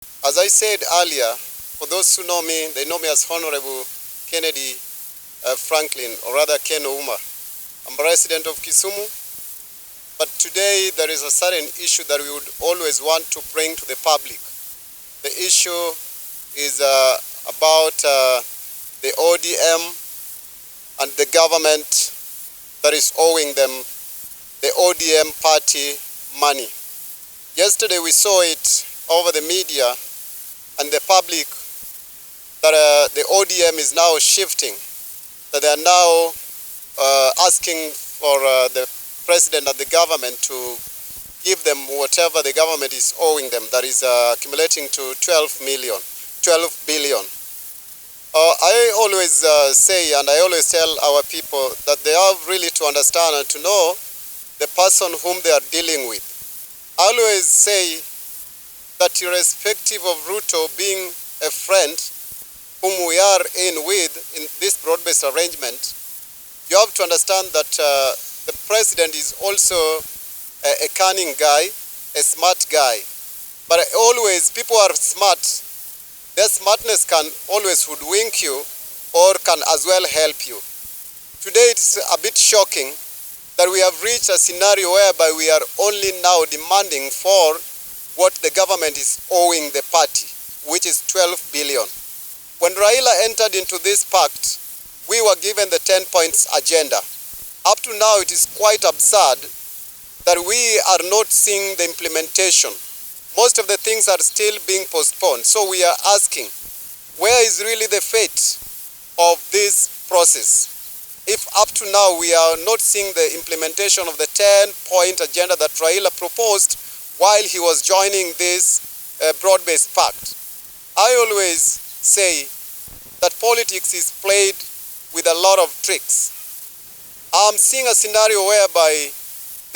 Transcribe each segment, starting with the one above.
As I said earlier, for those who know me, they know me as Honorable Kennedy Franklin, or rather Ken Ouma. I'm a resident of Kisumu, but today there is a certain issue that we would always want to bring to the public. The issue is about the ODM and the government that is owing them the ODM party money. Yesterday we saw it over the media and the public that the ODM is now shifting, that they are now asking for the president and the government to give them whatever the government is owing them, that is accumulating to 12 billion. I always say, and I always tell our people, that they have really to understand and to know the person whom they are dealing with. I always say that irrespective of Ruto being a friend whom we are in with in this broad-based arrangement, you have to understand that the president is also a cunning guy, a smart guy. But always, people are smart. Their smartness can always hoodwink you or can as well help you. Today it's a bit shocking that we have reached a scenario whereby we are only now demanding for what the government is owing the party, which is 12 billion. When Raila entered into this pact, we were given the 10 points agenda. Up to now, it is quite absurd that we are not seeing the implementation. Most of the things are still being postponed. So we are asking, where is really the fate of this process? If up to now we are not seeing the implementation of the 10-point agenda that Raila proposed while he was joining this broad-based pact. I always say that politics is played with a lot of tricks. I'm seeing a scenario whereby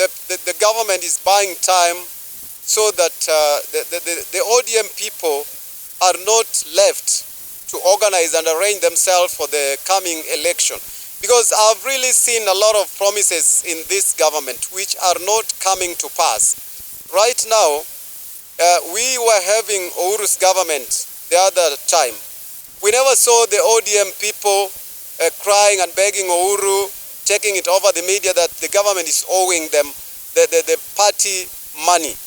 the government is buying time so that the ODM people are not left to organize and arrange themselves for the coming election. Because I've really seen a lot of promises in this government which are not coming to pass. Right now, we were having Uhuru's government the other time. We never saw the ODM people crying and begging Uhuru, taking it over the media that the government is owing them the party money.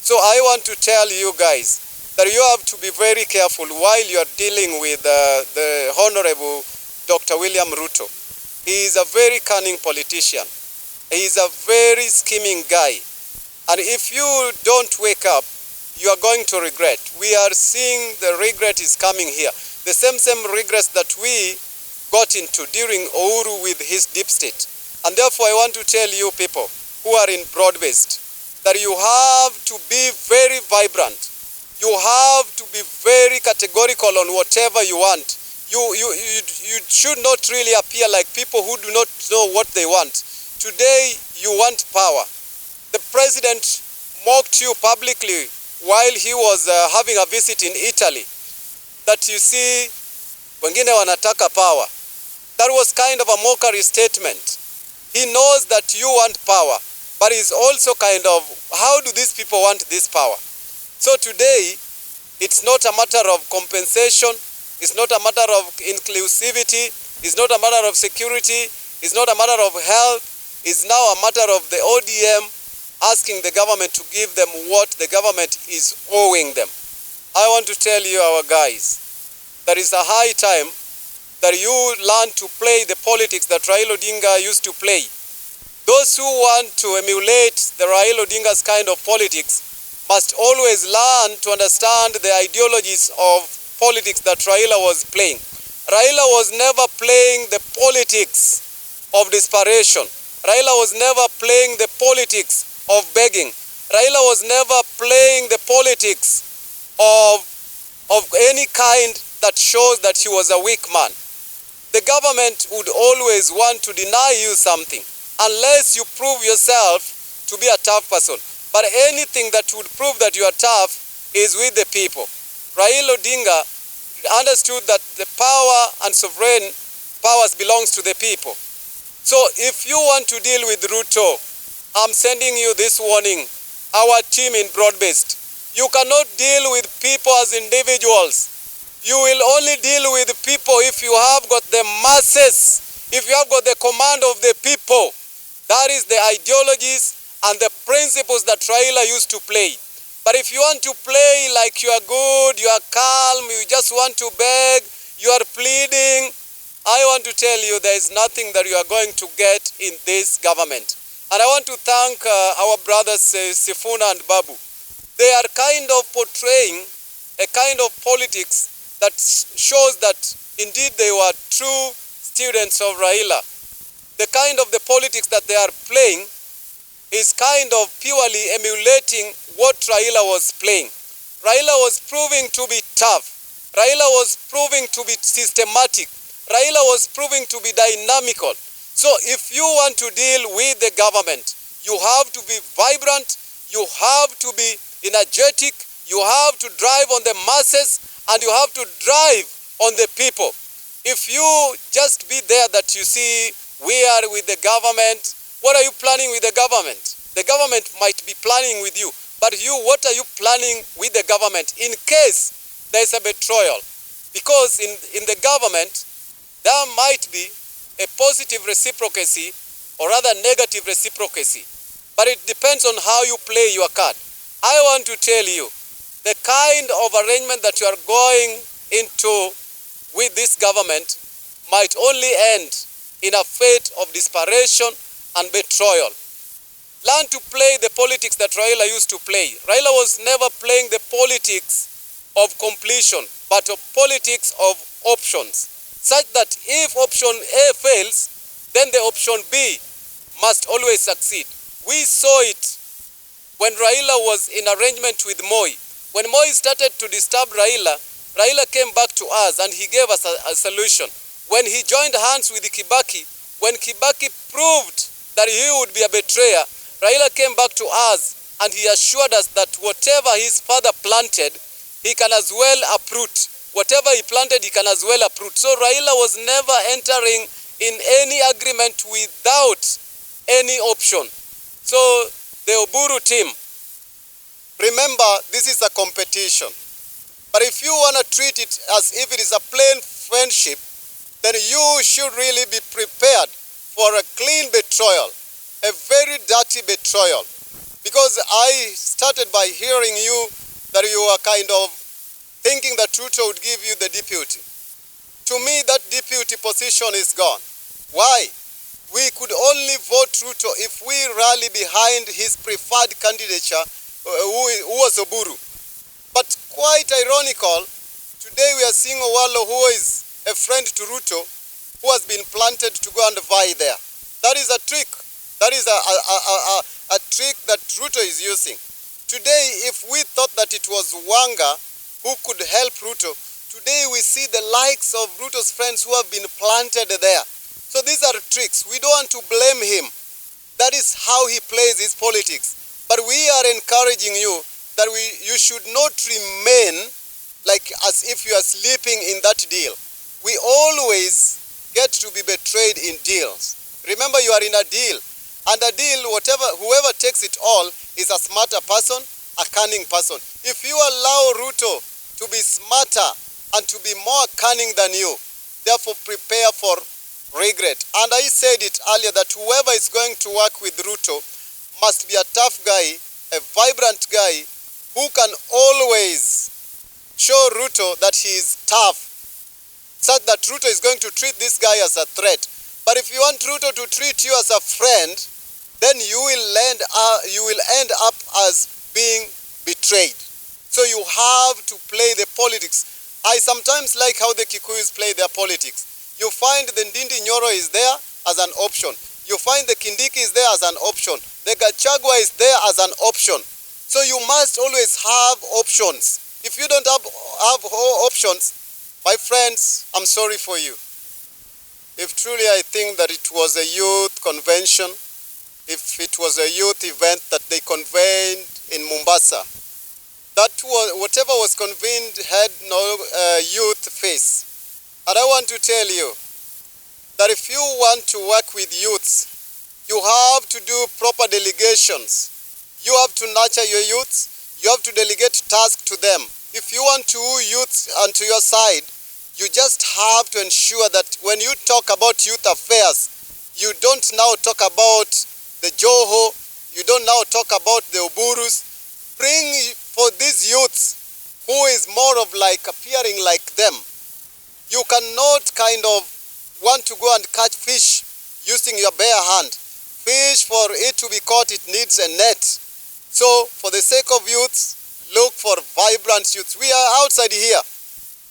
So I want to tell you guys that you have to be very careful while you are dealing with the Honorable Dr. William Ruto. He is a very cunning politician. He is a very scheming guy. And if you don't wake up, you are going to regret. We are seeing the regret is coming here. The same regrets that we got into during Uhuru with his deep state. And therefore I want to tell you people who are in broad-based that you have to be very vibrant. You have to be very categorical on whatever you want. You should not really appear like people who do not know what they want. Today you want power. The president mocked you publicly while he was having a visit in Italy, that you see, wengine wanataka power. That was kind of a mockery statement. He knows that you want power, but he's also kind of, how do these people want this power? So today, it's not a matter of compensation, it's not a matter of inclusivity, it's not a matter of security, it's not a matter of health, it's now a matter of the ODM asking the government to give them what the government is owing them. I want to tell you, our guys, there is a high time that you learn to play the politics that Raila Odinga used to play. Those who want to emulate the Raila Odinga's kind of politics must always learn to understand the ideologies of politics that Raila was playing. Raila was never playing the politics of desperation. Raila was never playing the politics of begging. Raila was never playing the politics of any kind that shows that he was a weak man. The government would always want to deny you something unless you prove yourself to be a tough person. But anything that would prove that you are tough is with the people. Raila Odinga understood that the power and sovereign powers belongs to the people. So if you want to deal with Ruto, I'm sending you this warning. Our team in broad-based, You cannot deal with people as individuals. You will only deal with people if you have got the masses, if you have got the command of the people. That is the ideologies and the principles that Raila used to play. But if you want to play like you are good, you are calm, you just want to beg, you are pleading, I want to tell you there is nothing that you are going to get in this government. And I want to thank our brothers Sifuna and Babu. They are kind of portraying a kind of politics that shows that indeed they were true students of Raila. The kind of the politics that they are playing is kind of purely emulating what Raila was playing. Raila was proving to be tough. Raila was proving to be systematic. Raila was proving to be dynamical. So if you want to deal with the government, you have to be vibrant, you have to be energetic, you have to drive on the masses, and you have to drive on the people. If you just be there that you see we are with the government, what are you planning with the government? The government might be planning with you, but you, what are you planning with the government in case there is a betrayal? Because in the government, there might be a positive reciprocity or rather negative reciprocity. But it depends on how you play your card. I want to tell you, the kind of arrangement that you are going into with this government might only end in a fate of desperation and betrayal. Learn to play the politics that Raila used to play. Raila was never playing the politics of completion, but of politics of options, such that if option A fails, then the option B must always succeed. We saw it when Raila was in arrangement with Moi. When Moi started to disturb Raila, Raila came back to us and he gave us a solution. When he joined hands with Kibaki, when Kibaki proved that he would be a betrayer, Raila came back to us and he assured us that whatever his father planted, he can as well uproot. Whatever he planted, he can as well uproot. So Raila was never entering in any agreement without any option. So the Oburu team, remember, this is a competition. But if you want to treat it as if it is a plain friendship, then you should really be prepared for a clean betrayal, a very dirty betrayal. Because I started by hearing you that you are kind of thinking that Ruto would give you the deputy. To me, that deputy position is gone. Why? We could only vote Ruto if we rally behind his preferred candidature, who was Oburu. But quite ironical, today we are seeing Owalo, who is a friend to Ruto, who has been planted to go and vie there. That is a trick. That is a trick that Ruto is using. Today, if we thought that it was Wanga who could help Ruto, today we see the likes of Ruto's friends who have been planted there. So these are tricks. We don't want to blame him. That is how he plays his politics. But we are encouraging you that you should not remain like as if you are sleeping in that deal. We always get to be betrayed in deals. Remember, you are in a deal. And a deal, whoever takes it all is a smarter person, a cunning person. If you allow Ruto to be smarter and to be more cunning than you, therefore prepare for regret. And I said it earlier that whoever is going to work with Ruto must be a tough guy, a vibrant guy, who can always show Ruto that he is tough, such that Ruto is going to treat this guy as a threat. But if you want Ruto to treat you as a friend, then you will end up as being betrayed. So you have to play the politics. I sometimes like how the Kikuyus play their politics. You find the Ndindi Nyoro is there as an option. You find the Kindiki is there as an option. The Gachagua is there as an option. So you must always have options. If you don't have options, my friends, I'm sorry for you. If truly I think that it was a youth convention, if it was a youth event that they convened in Mombasa, that was, whatever was convened had no youth face. And I want to tell you that if you want to work with youths, you have to do proper delegations. You have to nurture your youths. you have to delegate tasks to them. If you want to youth onto your side, you just have to ensure that when you talk about youth affairs, you don't now talk about the Joho, you don't now talk about the Oburus. Bring for these youths who is more of like appearing like them. You cannot kind of want to go and catch fish using your bare hand. Fish, for it to be caught, it needs a net. So for the sake of youths, look for vibrant youths. We are outside here.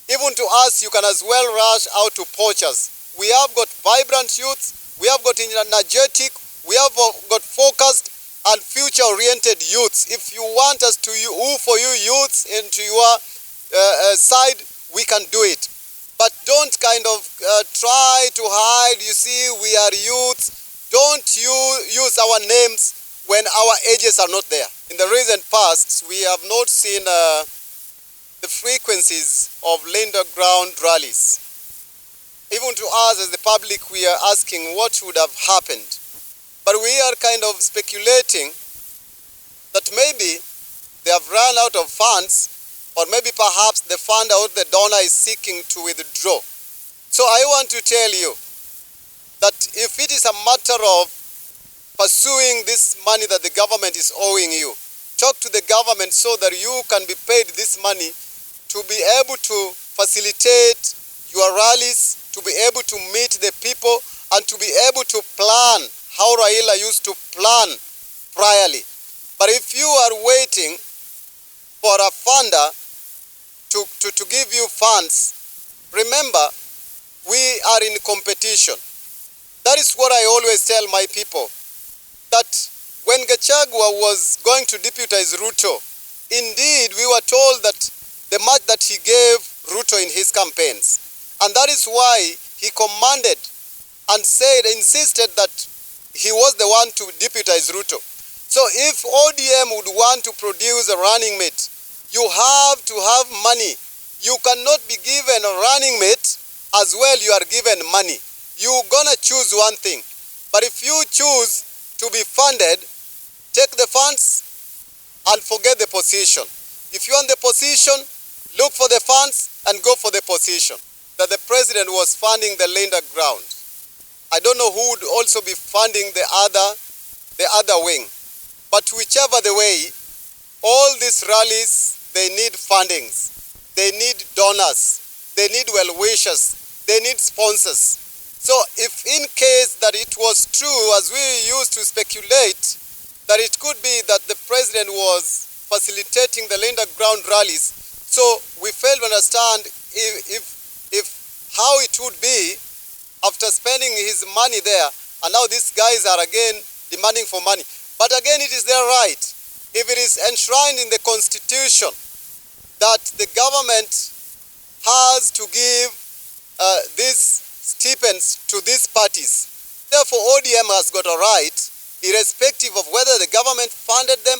Even to us, you can as well rush out to poachers. We have got vibrant youths, we have got energetic, we have got focused and future-oriented youths. If you want us to woo for you youths into your side, we can do it. But don't kind of try to hide. You see, we are youths. Don't use our names when our ages are not there. In the recent past, we have not seen the frequencies of underground rallies. Even to us as the public, we are asking what would have happened. But we are kind of speculating that maybe they have run out of funds, or maybe perhaps the fund or the donor is seeking to withdraw. So I want to tell you that if it is a matter of pursuing this money that the government is owing you, talk to the government so that you can be paid this money to be able to facilitate your rallies, to be able to meet the people, and to be able to plan how Raila used to plan priorly. But if you are waiting for a funder to give you funds, remember, we are in competition. That is what I always tell my people, that when Gachagua was going to deputize Ruto, indeed we were told that the much that he gave Ruto in his campaigns. And that is why he commanded and insisted that he was the one to deputize Ruto. So if ODM would want to produce a running mate, you have to have money. You cannot be given a running mate as well you are given money. You're gonna choose one thing. But if you choose to be funded, take the funds and forget the position. If you want the position, look for the funds and go for the position. That the president was funding the underground. I don't know who would also be funding the other wing. But whichever the way, all these rallies, they need fundings, they need donors, they need well-wishers, they need sponsors. So if in case that it was true, as we used to speculate, that it could be that the president was facilitating the underground rallies, so we fail to understand if how it would be after spending his money there, and now these guys are again demanding for money. But again, it is their right. If it is enshrined in the Constitution that the government has to give these stipends to these parties, therefore ODM has got a right, irrespective of whether the government funded them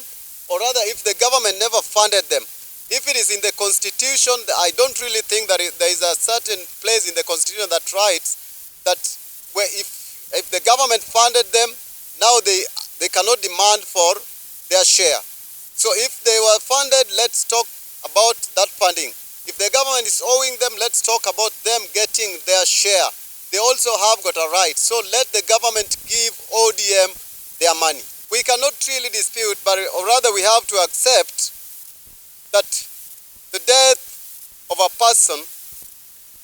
or rather if the government never funded them. If it is in the Constitution, I don't really think that there is a certain place in the Constitution that writes that where if the government funded them, now they cannot demand for their share. So if they were funded, let's talk about that funding. If the government is owing them, let's talk about them getting their share. They also have got a right. So let the government give ODM their money. We cannot really dispute, but or rather we have to accept that the death of a person,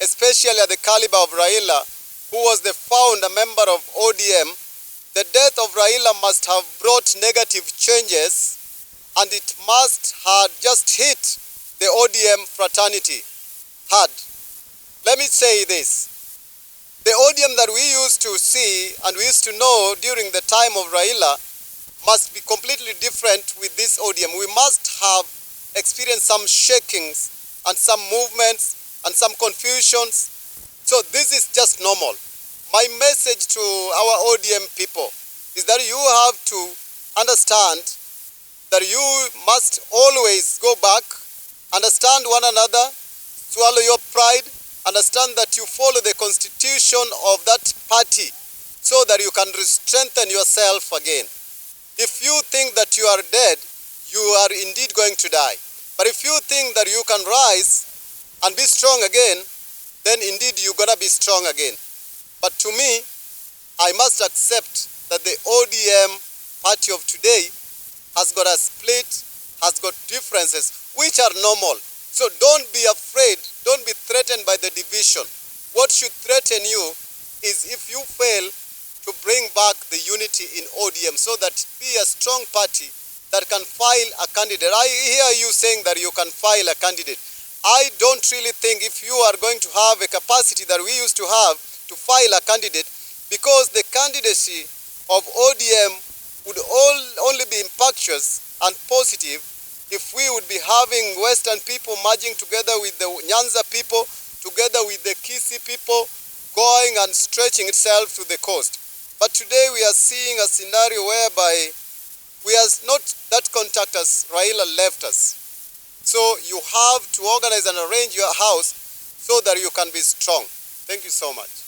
especially at the caliber of Raila, who was the founder member of ODM, the death of Raila must have brought negative changes, and it must have just hit the ODM fraternity hard. Let me say this. The ODM that we used to see and we used to know during the time of Raila must be completely different with this ODM. We must have experienced some shakings and some movements and some confusions. So this is just normal. My message to our ODM people is that you have to understand that you must always go back, understand one another, swallow your pride, understand that you follow the constitution of that party so that you can strengthen yourself again. If you think that you are dead, you are indeed going to die. But if you think that you can rise and be strong again, then indeed you're going to be strong again. But to me, I must accept that the ODM party of today has got a split, has got differences, which are normal. So don't be afraid, don't be threatened by the division. What should threaten you is if you fail to bring back the unity in ODM so that be a strong party that can file a candidate. I hear you saying that you can file a candidate. I don't really think if you are going to have a capacity that we used to have to file a candidate, because the candidacy of ODM would only be impactious and positive if we would be having Western people merging together with the Nyanza people, together with the Kisii people, going and stretching itself to the coast. But today we are seeing a scenario whereby we are not that contact as Raila left us. So you have to organize and arrange your house so that you can be strong. Thank you so much.